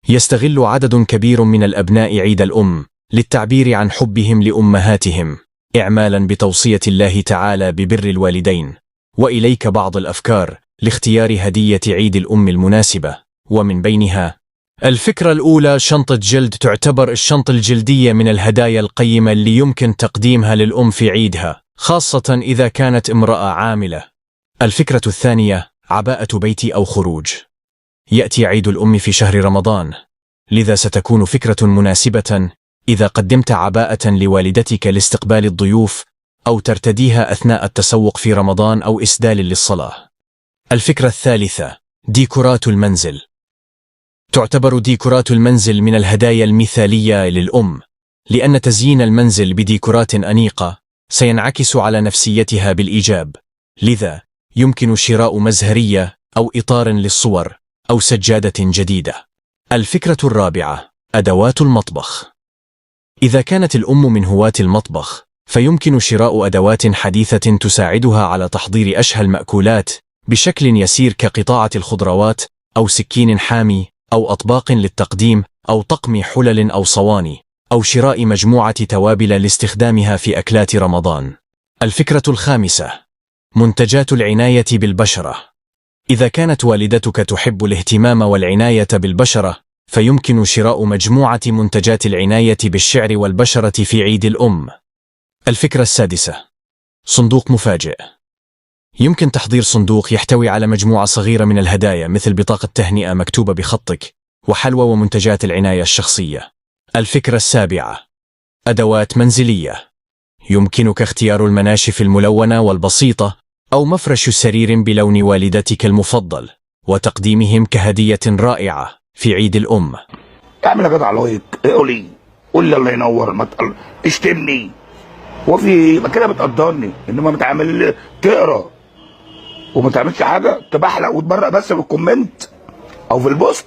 يستغل عدد كبير من الأبناء عيد الأم للتعبير عن حبهم لأمهاتهم إعمالا بتوصية الله تعالى ببر الوالدين. وإليك بعض الأفكار لاختيار هدية عيد الأم المناسبة، ومن بينها: الفكرة الأولى، شنطة جلد. تعتبر الشنطة الجلدية من الهدايا القيمة اللي يمكن تقديمها للأم في عيدها، خاصة إذا كانت امرأة عاملة. الفكرة الثانية، عباءة بيتي أو خروج. يأتي عيد الأم في شهر رمضان، لذا ستكون فكرة مناسبة إذا قدمت عباءة لوالدتك لاستقبال الضيوف، أو ترتديها أثناء التسوق في رمضان أو إسدال للصلاة. الفكرة الثالثة، ديكورات المنزل. تعتبر ديكورات المنزل من الهدايا المثالية للأم، لأن تزيين المنزل بديكورات أنيقة سينعكس على نفسيتها بالإيجاب، لذا يمكن شراء مزهرية أو إطار للصور أو سجادة جديدة. الفكرة الرابعة، أدوات المطبخ. إذا كانت الأم من هواة المطبخ، فيمكن شراء أدوات حديثة تساعدها على تحضير أشهى المأكولات بشكل يسير، كقطاعة الخضروات أو سكين حامي أو أطباق للتقديم أو طقم حلل أو صواني، أو شراء مجموعة توابل لاستخدامها في أكلات رمضان. الفكرة الخامسة، منتجات العناية بالبشرة. إذا كانت والدتك تحب الاهتمام والعناية بالبشرة، فيمكن شراء مجموعة منتجات العناية بالشعر والبشرة في عيد الأم. الفكرة السادسة، صندوق مفاجئ. يمكن تحضير صندوق يحتوي على مجموعة صغيرة من الهدايا، مثل بطاقة تهنئة مكتوبة بخطك، وحلوى ومنتجات العناية الشخصية. الفكرة السابعة، أدوات منزلية. يمكنك اختيار المناشف الملونة والبسيطة، أو مفرش سرير بلون والدتك المفضل، وتقديمهم كهدية رائعة في عيد الأم. اعمل يا جدع لايك، قول لي الله ينور، ما اشتمني وفي كده بتقدرني، انما بتعمل تقرا وما تعملش حاجه، تبحلق وتبرق بس في الكومنت او في البوست.